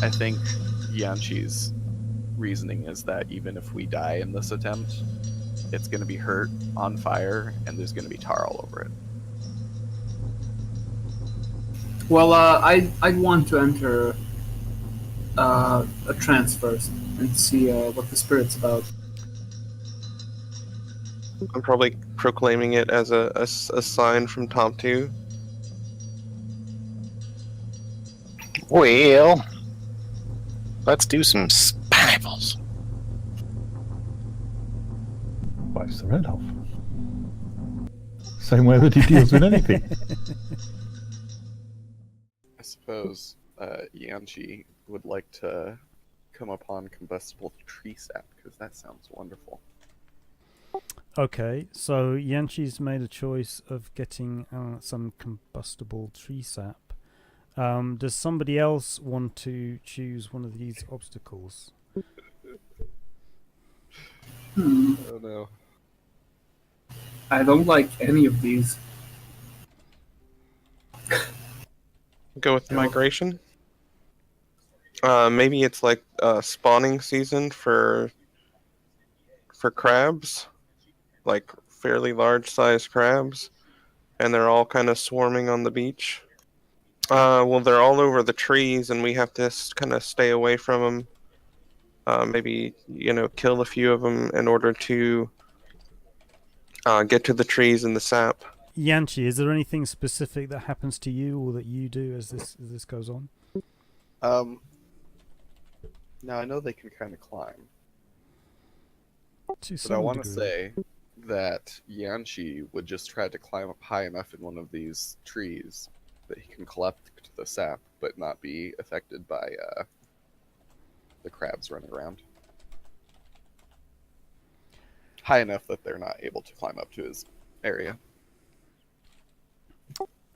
I think Yanshi's reasoning is that even if we die in this attempt, it's going to be hurt on fire, and there's going to be tar all over it. Well, I'd want to enter a trance first and see what the spirit's about. I'm probably proclaiming it as a sign from Tom 2. Well, let's do some spinels. Bites the red off. Same way that he deals with anything. I suppose Yanshi would like to come upon combustible tree sap, because that sounds wonderful. Okay, so Yanshi's made a choice of getting some combustible tree sap. Does somebody else want to choose one of these obstacles? Oh no. I don't like any of these. Go with migration. Maybe it's like spawning season for crabs, like fairly large-sized crabs, and they're all kind of swarming on the beach. Well, they're all over the trees, and we have to kind of stay away from them. Maybe, kill a few of them in order to get to the trees and the sap. Yanchi, is there anything specific that happens to you or that you do as this goes on? Now I know they can kind of climb, To but some I want to degree. say that Yanshi would just try to climb up high enough in one of these trees that he can collect the sap, but not be affected by the crabs running around. High enough that they're not able to climb up to his area.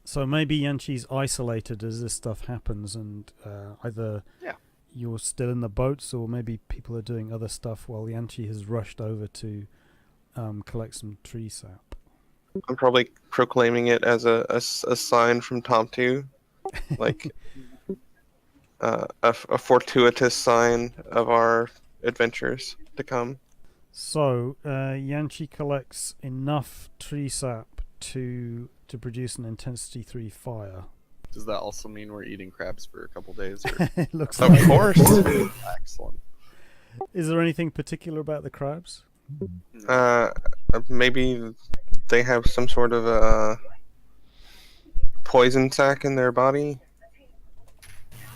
So maybe Yanshi's isolated as this stuff happens, and either you're still in the boats, or maybe people are doing other stuff while Yanshi has rushed over to collect some tree sap. I'm probably proclaiming it as a sign from Tom 2, like a fortuitous sign of our adventures to come. So Yanchi collects enough tree sap to produce an intensity 3 fire. Does that also mean we're eating crabs for a couple days? It looks Of like. course. Excellent. Is there anything particular about the crabs? Maybe they have some sort of a poison sac in their body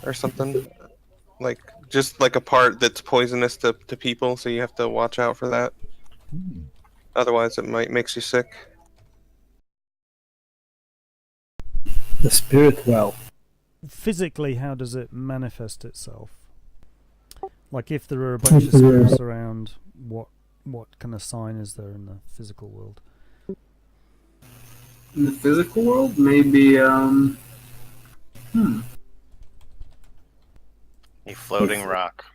or something, just like a part that's poisonous to people, so you have to watch out for that. Otherwise it makes you sick. The spirit well. Physically, how does it manifest itself? Like, if there are a bunch of spirits around, what kind of sign is there in the physical world? In the physical world, maybe A floating rock.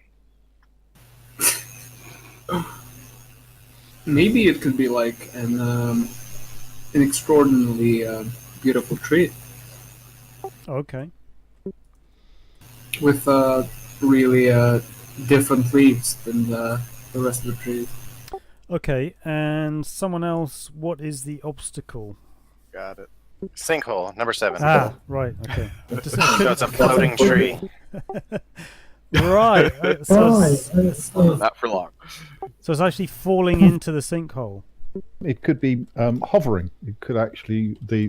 maybe it could be like an extraordinarily beautiful tree Okay. with really different leaves than the rest of the trees. Okay, and someone else, what is the obstacle? Got it. Sinkhole, number 7. Ah, right, okay. So it's a floating tree. Right, Not for long. so it's actually falling into the sinkhole. It could be hovering. It could actually the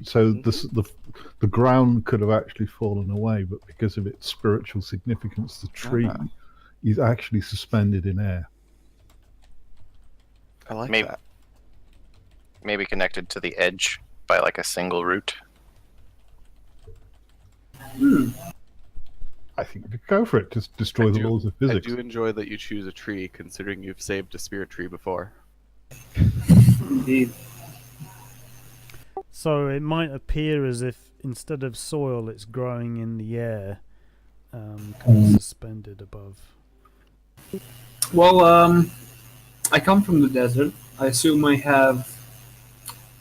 ground could have actually fallen away, but because of its spiritual significance, the tree is actually suspended in air. I like Maybe- that. Maybe connected to the edge by like a single root. I think we could go for it. Just destroy the laws of I physics. do enjoy that you choose a tree, considering you've saved a spirit tree before. Indeed. So it might appear as if instead of soil, it's growing in the air, kind of suspended above. Well, I come from the desert. I assume I have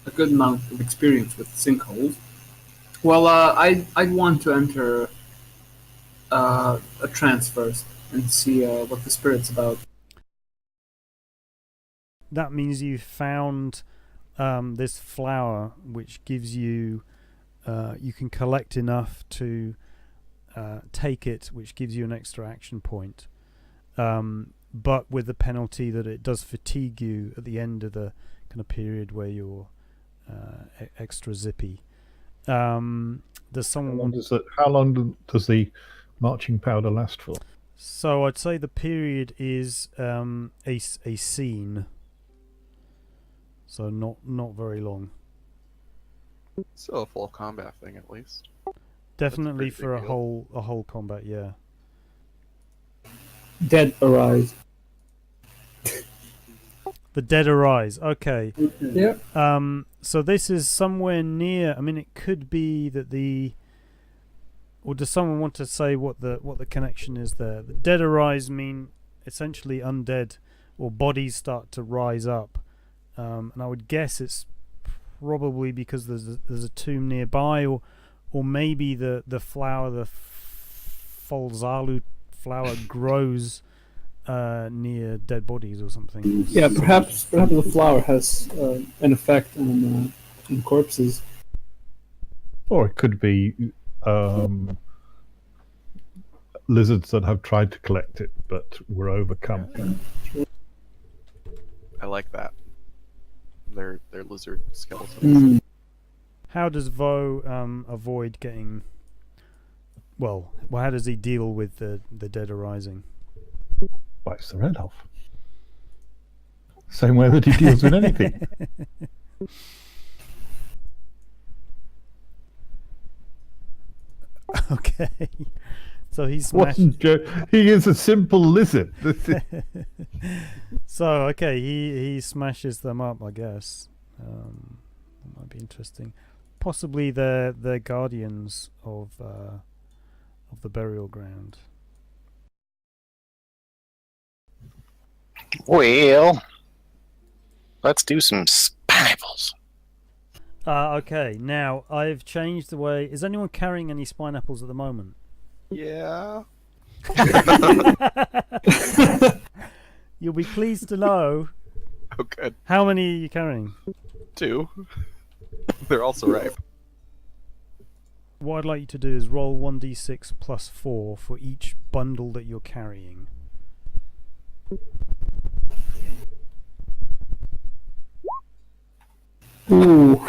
a good amount of experience with sinkholes. Well, I'd want to enter a trance first and see what the spirit's about. That means you found this flower, which gives you you can collect enough to take it, which gives you an extra action point, but with the penalty that it does fatigue you at the end of the kind of period where you're extra zippy. Does someone want? How long does the marching powder last for? So I'd say the period is a scene. So not very long. Still a full combat thing, at least. Definitely pretty for big a deal. whole combat, yeah. Dead arise. The dead arise. Okay. Yeah. So this is somewhere near. I mean, it could be that the. Or does someone want to say what the connection is there? The dead arise mean essentially undead or bodies start to rise up, and I would guess it's probably because there's a tomb nearby, or maybe the flower, the Folzalu flower, grows near dead bodies or something. Yeah, perhaps the flower has an effect on corpses. Or it could be lizards that have tried to collect it but were overcome. I like that. They're lizard skeletons. How does Vo avoid getting? Well, how does he deal with the dead arising? Bites the head off. Same way that he deals with anything. Okay. So he smashed. He is a simple lizard. So okay, he smashes them up, I guess. That might be interesting. Possibly they're guardians of the burial ground. Well, let's do some pineapples. Okay, now I've changed the way. Is anyone carrying any pineapples at the moment? Yeah. You'll be pleased to know. Oh, good. How many are you carrying? 2. They're also ripe. What I'd like you to do is roll 1d6 plus 4 for each bundle that you're carrying. Ooh.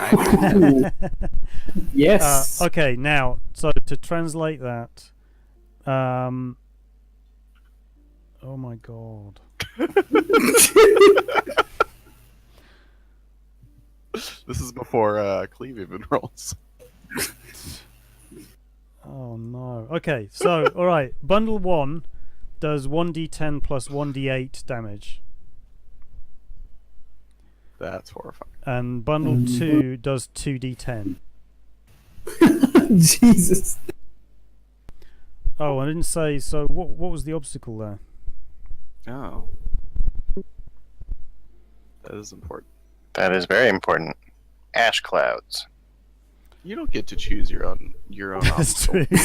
Yes. Okay, now, so to translate that, oh my god. This is before Cleve even rolls. Oh no. Okay, so, alright, bundle 1 does 1d10 plus 1d8 damage. That's horrifying. And bundle 2 does 2d10. Jesus. Oh, I didn't say, so what was the obstacle there? Oh. That is important. That is very important. Ash clouds. You don't get to choose your own That's obstacle. true.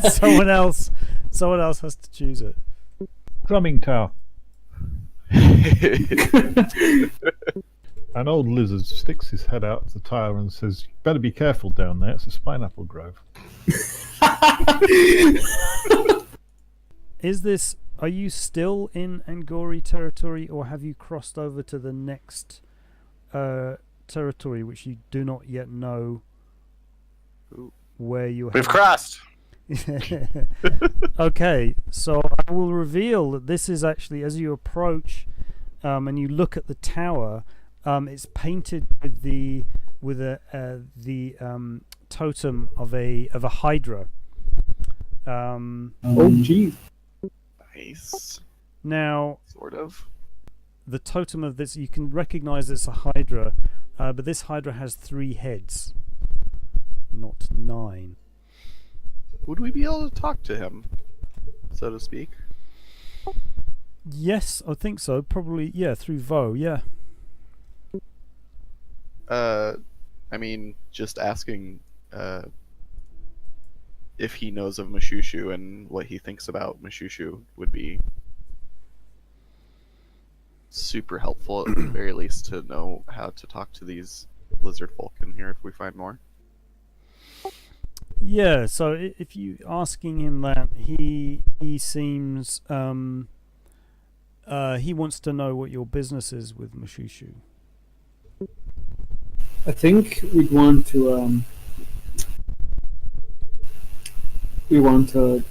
someone else has to choose it. Drumming tower. An old lizard sticks his head out of the tire and says, "You better be careful down there. It's a pineapple grove." Are you still in Angori territory, or have you crossed over to the next territory which you do not yet know where you We've crossed. Okay, so I will reveal that this is actually, as you approach and you look at the tower, it's painted with the totem of a Hydra. Oh, geez. Nice. Now, Sort of. the totem of this, you can recognize it's a Hydra, but this Hydra has 3 heads, not 9. Would we be able to talk to him, so to speak? Yes, I think so. Probably, yeah, through Vo, yeah. I mean, just asking if he knows of Mushushu and what he thinks about Mushushu would be super helpful at the very least to know how to talk to these lizard folk in here if we find more. Yeah, so if you asking him that, he seems he wants to know what your business is with Mushushu. I think we'd want to we want to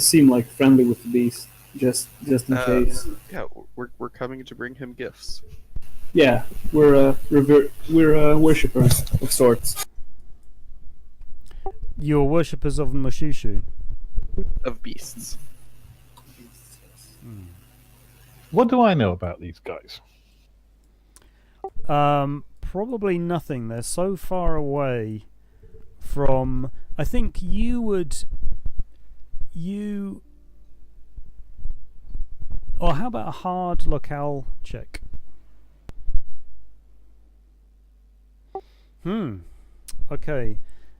seem like friendly with the beast, just in case. Yeah, we're coming to bring him gifts. Yeah, we're worshippers of sorts. You're worshippers of Mushushu. Of beasts. What do I know about these guys? Probably nothing. They're so far away from. I think you would. Or how about a hard locale check? Okay.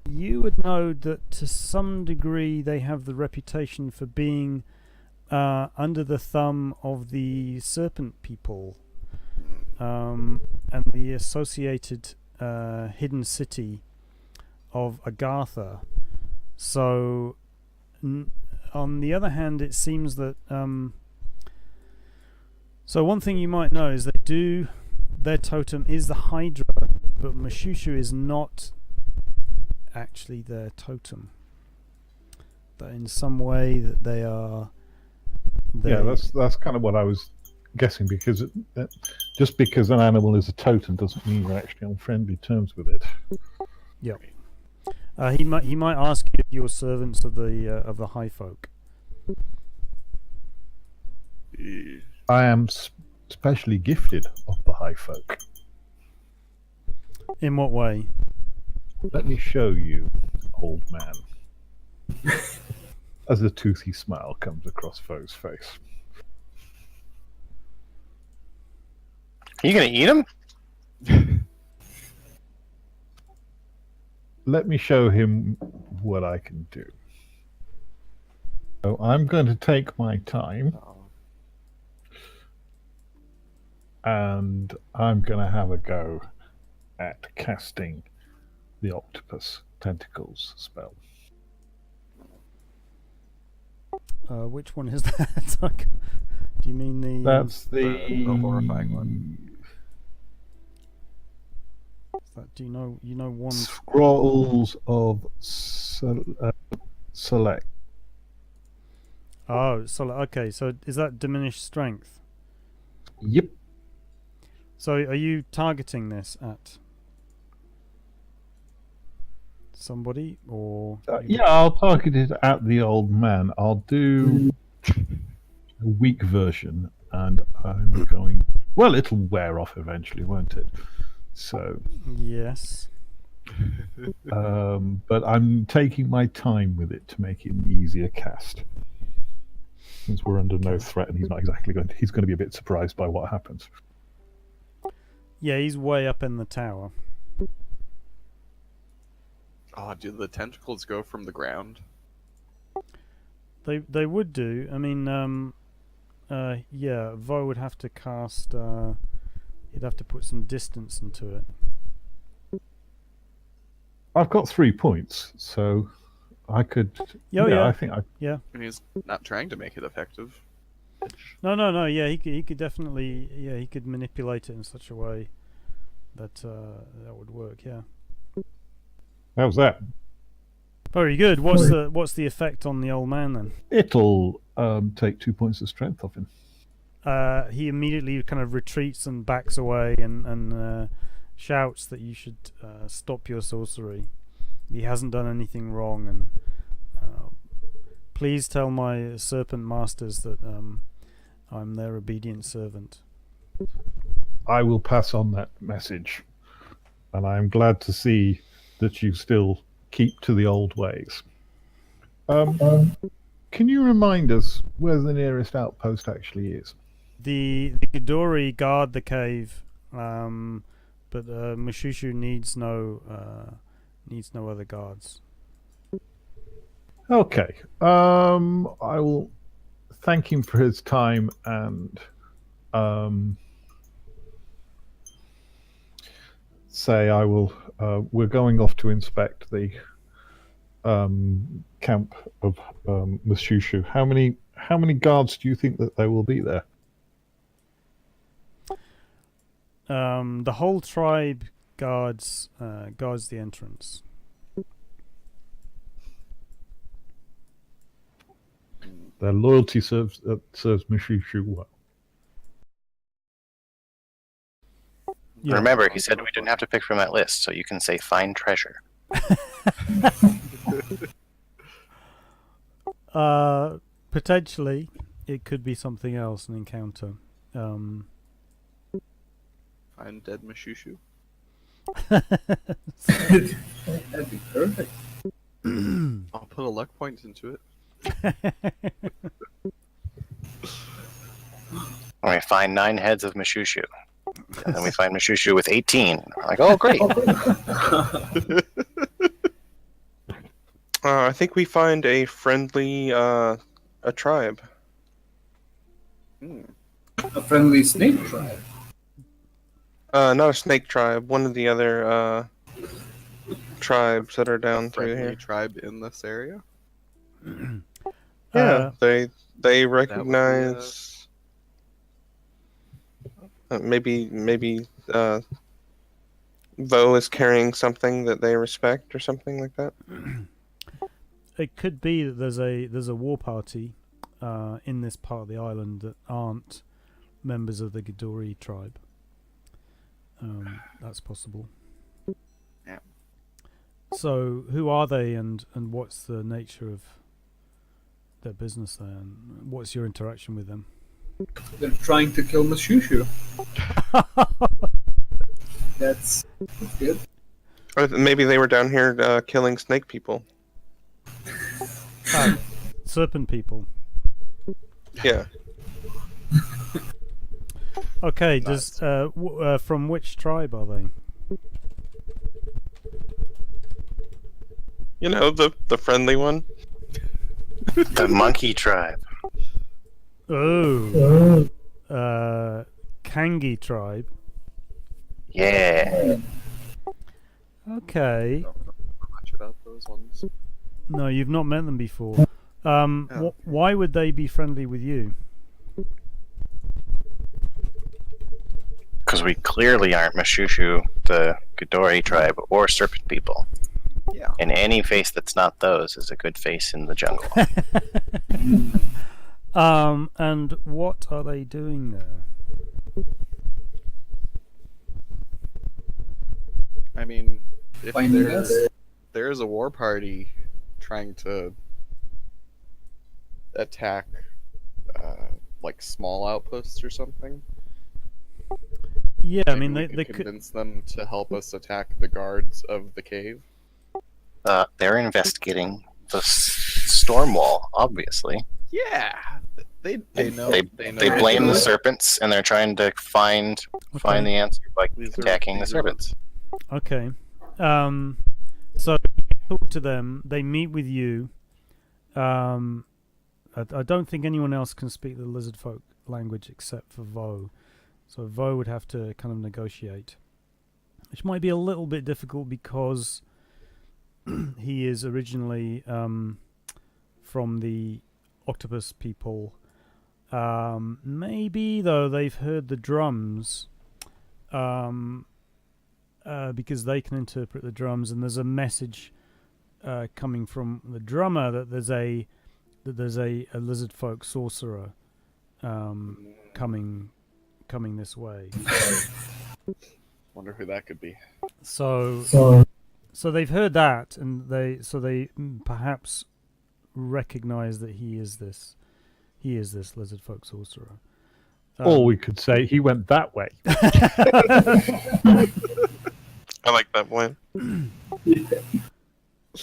You would know that to some degree they have the reputation for being under the thumb of the serpent people and the associated hidden city of Agartha. So, on the other hand, it seems that so one thing you might know is their totem is the Hydra, but Mushushu is not actually their totem. That in some way that they are. Yeah, that's kind of what I was guessing, because just because an animal is a totem doesn't mean you're actually on friendly terms with it. Yeah. He might ask you if you're servants of the High Folk. I am specially gifted of the High Folk. In what way? Let me show you, old man. As a toothy smile comes across Foe's face. Are you gonna eat him? Let me show him what I can do. So I'm going to take my time, and I'm going to have a go at casting the octopus tentacles spell. Which one is that? Do you mean the? That's the horrifying one. Do you know one? Scrolls of Select. Oh, so okay. So is that diminished strength? Yep. So are you targeting this at somebody or? Yeah, I'll target it at the old man. I'll do a weak version, and I'm going. Well, it'll wear off eventually, won't it? So. Yes. But I'm taking my time with it to make it an easier cast. Since we're under no threat, and he's not exactly going. He's going to be a bit surprised by what happens. Yeah, he's way up in the tower. Oh, do the tentacles go from the ground? They would do. I mean, yeah, Vo would have to cast. He'd have to put some distance into it. I've got 3 points, so I could. Yeah. I think I. Yeah. And he's not trying to make it effective. No. Yeah, he could definitely. Yeah, he could manipulate it in such a way that that would work. Yeah. How's that? Very good. What's the effect on the old man then? It'll take 2 points of strength off him. He immediately kind of retreats and backs away and shouts that you should stop your sorcery. He hasn't done anything wrong, and please tell my serpent masters that I'm their obedient servant. I will pass on that message, and I'm glad to see that you still keep to the old ways. Can you remind us where the nearest outpost actually is? The Ghidorah guard the cave, but Mushushu needs no other guards. Okay. I will thank him for his time and say I will. We're going off to inspect the camp of Mushushu. How many guards do you think that there will be there? The whole tribe guards the entrance. Their loyalty serves Mushushu well. Yeah. Remember, he said we didn't have to pick from that list, so you can say find treasure. Potentially, it could be something else, an encounter. Find dead Mushushu. That'd be perfect. I'll put a luck point into it. And we find 9 heads of Mushushu. And then we find Mushushu with 18. We're like, oh, great. I think we find a friendly a tribe. A friendly snake tribe. Not a snake tribe. One of the other tribes that are down through Friendly here. tribe in this area. Yeah, they be, recognize. Maybe Vo is carrying something that they respect or something like that. It could be that there's a war party in this part of the island that aren't members of the Ghidorah tribe. That's possible. Yeah. So, who are they, and what's the nature of their business there, and what's your interaction with them? They're trying to kill Mushushu. That's good. Or maybe they were down here killing snake people. Serpent people. Yeah. Okay, Nice. from which tribe are they? You know, the friendly one. The monkey tribe. Oh. Kangi tribe. Yeah. Okay. Don't know much about those ones. No, you've not met them before. Why would they be friendly with you? Because we clearly aren't Mushushu, the Ghidorah tribe, or serpent people. Yeah. And any face that's not those is a good face in the jungle. And what are they doing there? I mean, if Finding us. there's a war party trying to attack like small outposts or something, Yeah, I maybe mean we they could could. convince them to help us attack the guards of the cave. They're investigating the storm wall, obviously. Yeah, they know They know blame the that. serpents, and they're trying to find the answer by These are- attacking the these are- serpents. Okay. So you talk to them. They meet with you. I don't think anyone else can speak the lizard folk language except for Vo. So Vo would have to kind of negotiate, which might be a little bit difficult because he is originally from the octopus people. Maybe though they've heard the drums, because they can interpret the drums, and there's a message coming from the drummer that there's a lizard folk sorcerer coming this way. Wonder who that could be. So they've heard that, and they perhaps recognize that he is this lizard folk sorcerer. Or we could say he went that way. I like that one.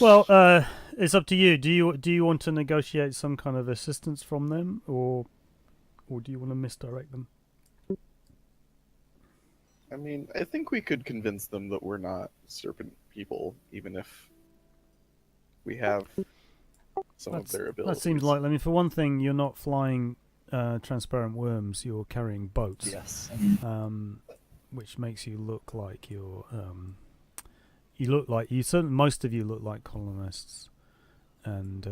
Well, it's up to you. Do you want to negotiate some kind of assistance from them, or do you want to misdirect them? I mean, I think we could convince them that we're not serpent people, even if we have some of their abilities. That seems like. I mean, for one thing, you're not flying transparent worms. You're carrying boats. Yes. Which makes you look like you're. You look like you. Certainly, most of you look like colonists, and.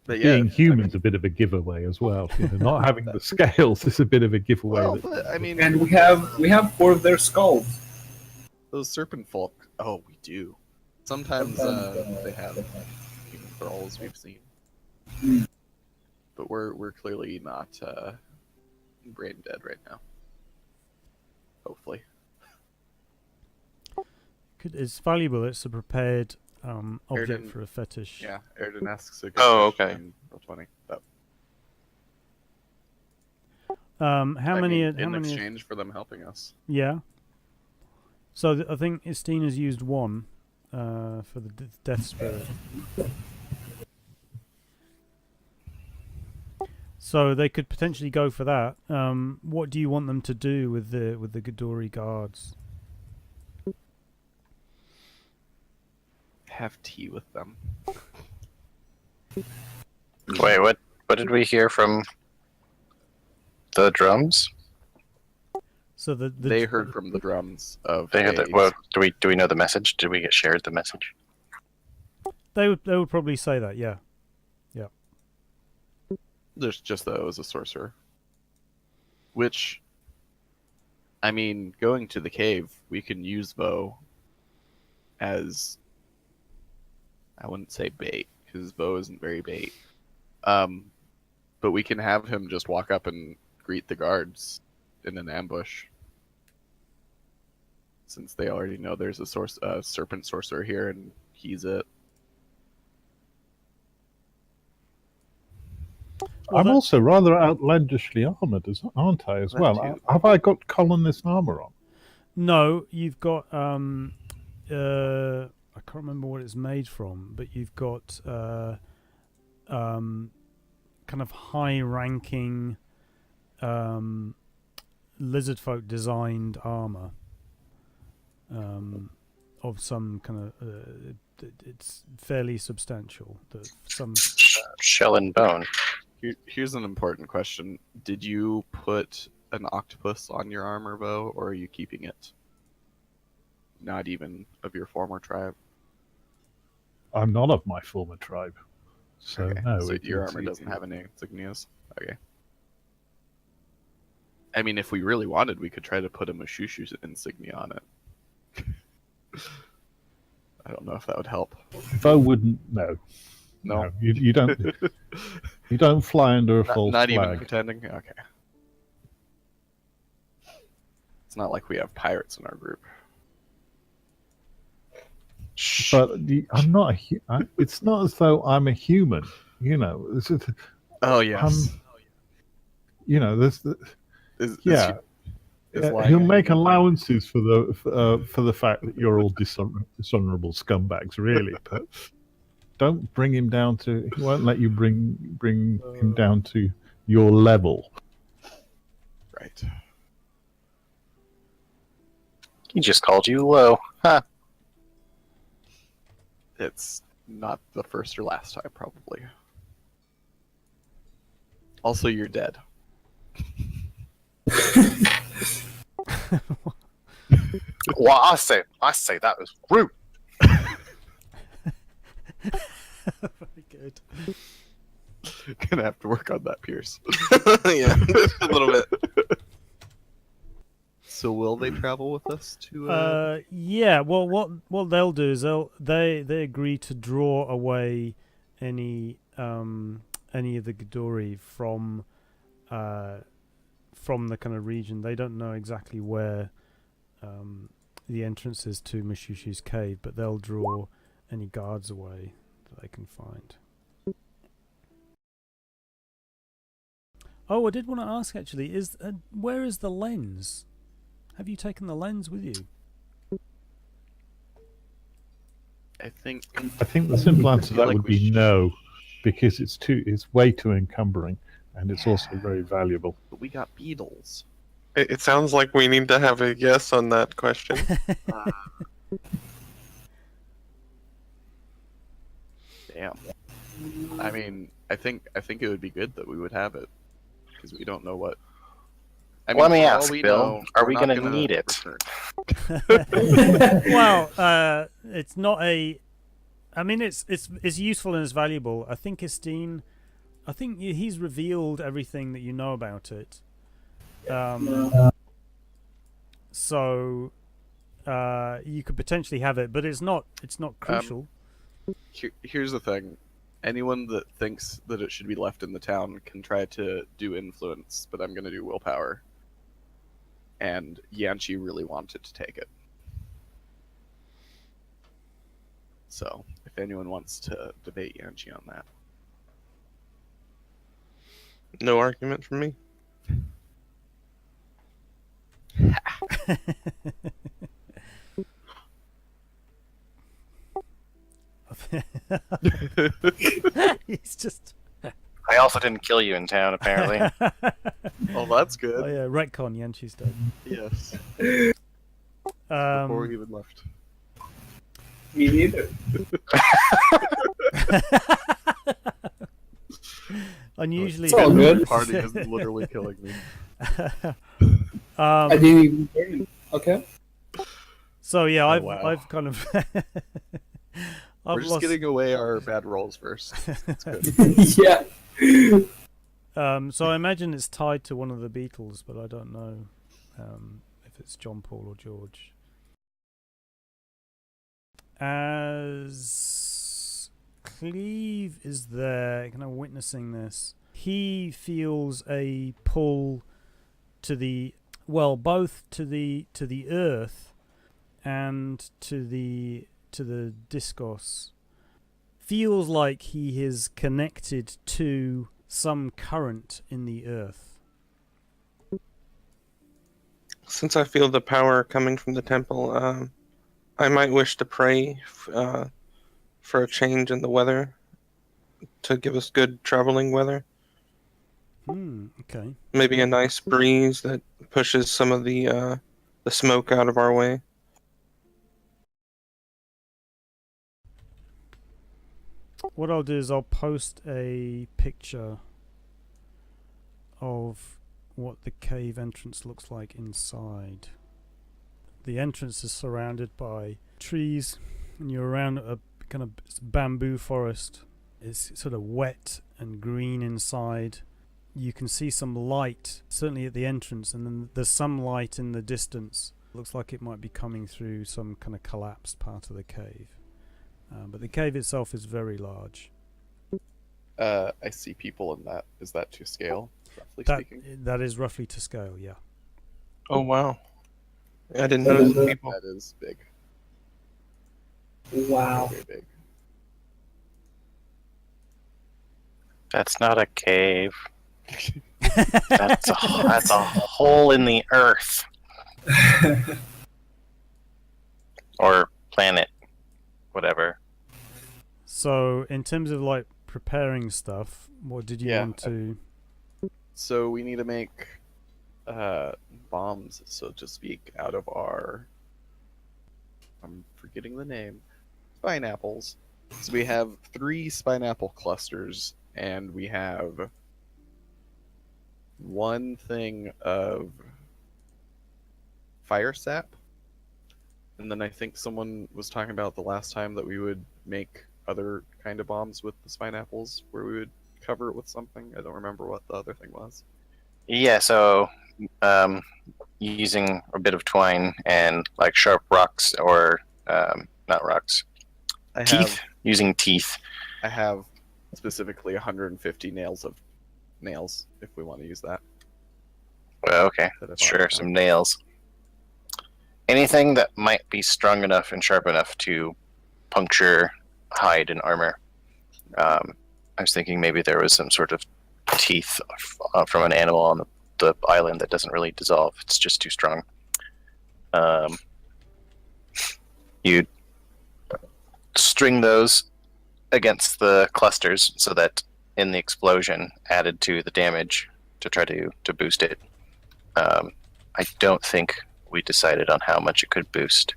But yeah, Being human's a bit of a giveaway as well. You know, not having the scales is a bit of a giveaway. well, but, I mean, And we have 4 of their skulls. those serpent folk. Oh, we do. Sometimes they have human thralls we've seen, but we're clearly not brain dead right now. Hopefully. It's valuable. It's a prepared object Erden- for a fetish. Yeah, Erden asks a good Oh, question okay. in Roll 20. But, How I many? mean, How in many? exchange for them helping us. Yeah. So I think Estina's used one for the death spirit. So they could potentially go for that. What do you want them to do with the Ghidorah guards? Have tea with them. Wait, what did we hear from the drums? So They heard from the drums of. They heard a- that. Well, do we know the message? Did we get shared the message? They would probably say that. Yeah. There's just that it was a sorcerer. Which, I mean, going to the cave, we can use Bo as, I wouldn't say bait, because Bo isn't very bait. But we can have him just walk up and greet the guards in an ambush. Since they already know there's a serpent sorcerer here, and he's it. Well, I'm that- also rather outlandishly armoured, aren't I, as That well? too. Have I got colonist armour on? No, you've got I can't remember what it's made from, but you've got kind of high-ranking lizard folk designed armor of some kind of it's fairly substantial. Some Shell and bone. Here's an important question. Did you put an octopus on your armor, Bo, or are you keeping it? Not even of your former tribe? I'm not of my former tribe. So, Okay, no. so it your is- armor doesn't have any insignias? Okay. I mean, if we really wanted, we could try to put a Mushushu insignia on it. I don't know if that would help. Bo wouldn't. No. No? You don't. You don't fly under a false Not even flag. pretending? Okay. It's not like we have pirates in our group. But I'm not. It's not as though I'm a human. You know. Oh, yes. You know. Yeah. lying He'll a make human? allowances for the fact that you're all dishonorable scumbags, really. But don't bring him down to. He won't let you bring him down to your level. Right. He just called you low. Huh. It's not the first or last time, probably. Also, you're dead. Well, I say that was rude. very good. Gonna have to work on that, Pierce. Yeah, a little bit. So will they travel with us to? Yeah. Well, what they'll do is they agree to draw away any of the Ghidorah from the kind of region. They don't know exactly where the entrance is to Mushushu's cave, but they'll draw any guards away that they can find. Oh, I did want to ask actually, where is the lens? Have you taken the lens with you? I think. I think the simple answer to feel that like would we be should- no, because it's way too encumbering, and it's also very valuable. But we got beetles. It sounds like we need to have a yes on that question. Damn. I mean, I think it would be good that we would have it because we don't know what. I mean, Let me for all ask, we Bill, know, are we're we not going to need it? return. Well, it's not a. I mean, it's useful and it's valuable. I think Estine, he's revealed everything that you know about it. So you could potentially have it, but it's not crucial. Here's the thing. Anyone that thinks that it should be left in the town can try to do influence, but I'm going to do willpower. And Yanchi really wanted to take it. So, if anyone wants to debate Yanchi on that. No argument from me. He's just. I also didn't kill you in town, apparently. Oh, that's good. Oh yeah, retcon Yanchi's dead. Yes. Um, Before we even left. Me neither. Unusually, It's all good. The party is literally killing me. I didn't even burn. Okay. So yeah, Oh, wow. I've kind of. We're I've just lost. getting away our bad rolls first. That's good. Yeah. So I imagine it's tied to one of the Beatles, but I don't know if it's John Paul or George. As Cleve is there, kind of witnessing this, he feels a pull to the both to the earth and to the discos. Feels like he is connected to some current in the earth. Since I feel the power coming from the temple, I might wish to pray for a change in the weather to give us good traveling weather. Okay. Maybe a nice breeze that pushes some of the smoke out of our way. What I'll do is I'll post a picture of what the cave entrance looks like inside. The entrance is surrounded by trees, and you're around a kind of bamboo forest. It's sort of wet and green inside. You can see some light, certainly at the entrance, and then there's some light in the distance. Looks like it might be coming through some kind of collapsed part of the cave. But the cave itself is very large. I see people in that. Is that to scale, roughly speaking? That is roughly to scale, yeah. Oh wow! I didn't notice the people. That is big. Wow. Very big. That's not a cave. That's a hole in the earth. Or planet. Whatever. So, in terms of like preparing stuff, what did you want to? So we need to make bombs, so to speak, out of our. I'm forgetting the name. Spineapples. So we have 3 spineapple clusters, and we have 1 thing of fire sap. And then I think someone was talking about the last time that we would make other kind of bombs with the spineapples, where we would cover it with something. I don't remember what the other thing was. Yeah, so using a bit of twine and like sharp rocks or not rocks, teeth. Using teeth. I have specifically 150 nails if we want to use that. Well, okay, sure, some nails. Anything that might be strong enough and sharp enough to puncture hide and armor. I was thinking maybe there was some sort of teeth from an animal on the island that doesn't really dissolve. It's just too strong. You string those against the clusters so that in the explosion added to the damage to try to boost it. I don't think we decided on how much it could boost.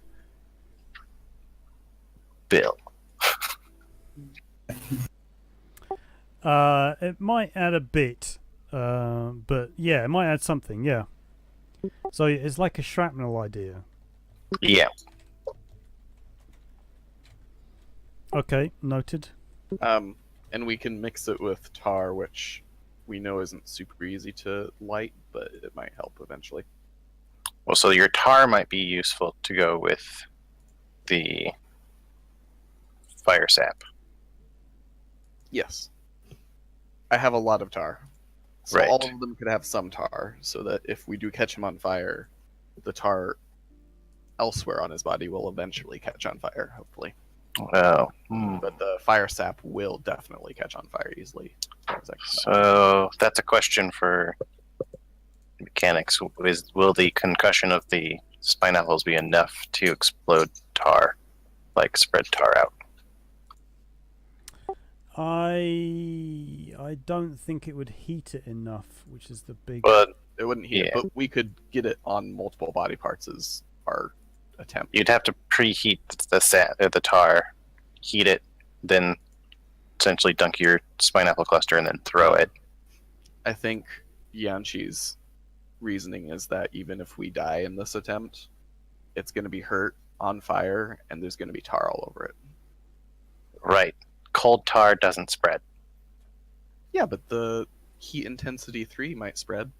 Bill. It might add a bit, but yeah, it might add something. Yeah. So it's like a shrapnel idea. Yeah. Okay, noted. And we can mix it with tar, which we know isn't super easy to light, but it might help eventually. Well, so your tar might be useful to go with the fire sap. Yes. I have a lot of tar. So Right. all of them could have some tar, so that if we do catch him on fire, the tar elsewhere on his body will eventually catch on fire, hopefully. Oh. But the fire sap will definitely catch on fire easily. As far as I can tell. So that's a question for mechanics. Will the concussion of the spine apples be enough to explode tar, like spread tar out? I don't think it would heat it enough, which is the big. But It wouldn't heat it, Yeah. but we could get it on multiple body parts as our attempt. you'd have to preheat the tar, heat it, then essentially dunk your spine apple cluster and then throw it. I think Yanshi's reasoning is that even if we die in this attempt, it's going to be hurt on fire and there's going to be tar all over it. Right. Cold tar doesn't spread. Yeah, but the heat intensity 3 might spread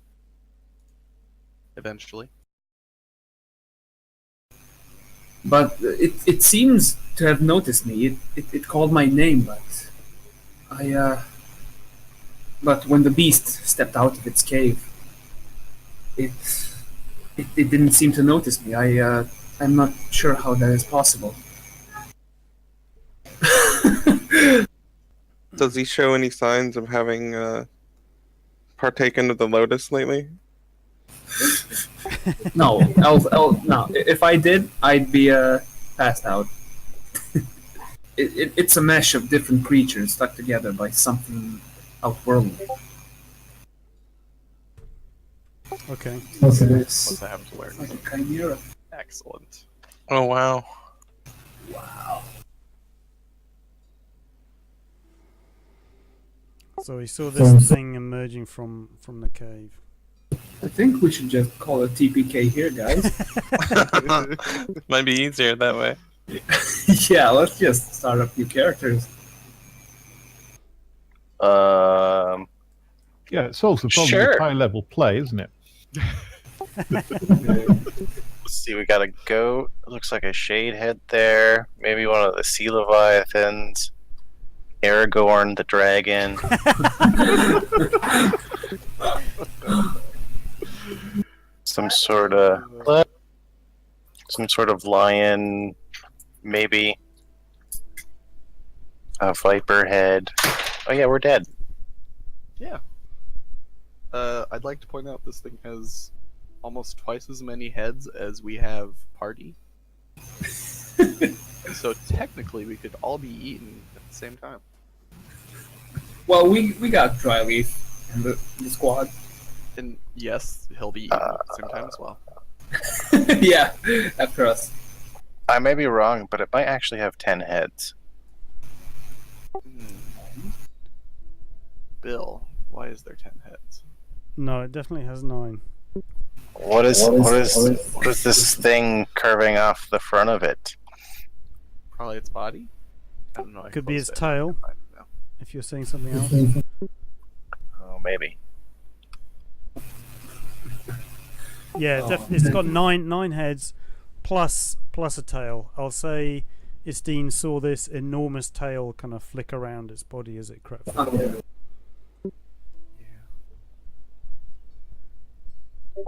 eventually. But it seems to have noticed me. It called my name, but but when the beast stepped out of its cave, it didn't seem to notice me. I'm not sure how that is possible. Does he show any signs of having partaken of the lotus lately? No, no. If I did, I'd be passed out. It's a mesh of different creatures stuck together by something outworldly. Okay. What's What this? I have to learn. Like a chimera. Excellent. Oh wow. Wow. So he saw this thing emerging from the cave. I think we should just call it TPK here, guys. Might be easier that way. Yeah, let's just start up new characters. Yeah, it solves the problem Sure. with high level play, isn't it? Let's see, we got a goat. Looks like a shade head there. Maybe one of the sea leviathans. Aragorn the dragon. some sort of lion, maybe. A viper head. Oh yeah, we're dead. Yeah. I'd like to point out this thing has almost twice as many heads as we have party. So technically we could all be eaten at the same time. Well, we got Dryleaf in the squad. And yes, he'll be eaten at the same time as well. Yeah, after us. I may be wrong, but it might actually have 10 heads. Bill, why is there 10 heads? No, it definitely has 9. What is this thing curving off the front of it? Probably its body? I don't know. I Could be closed its it. tail. I don't know. If you're saying something else. Oh, maybe. Yeah, it's got nine heads plus a tail. I'll say Istine saw this enormous tail kind of flick around its body as it crept forward. Okay. Yeah.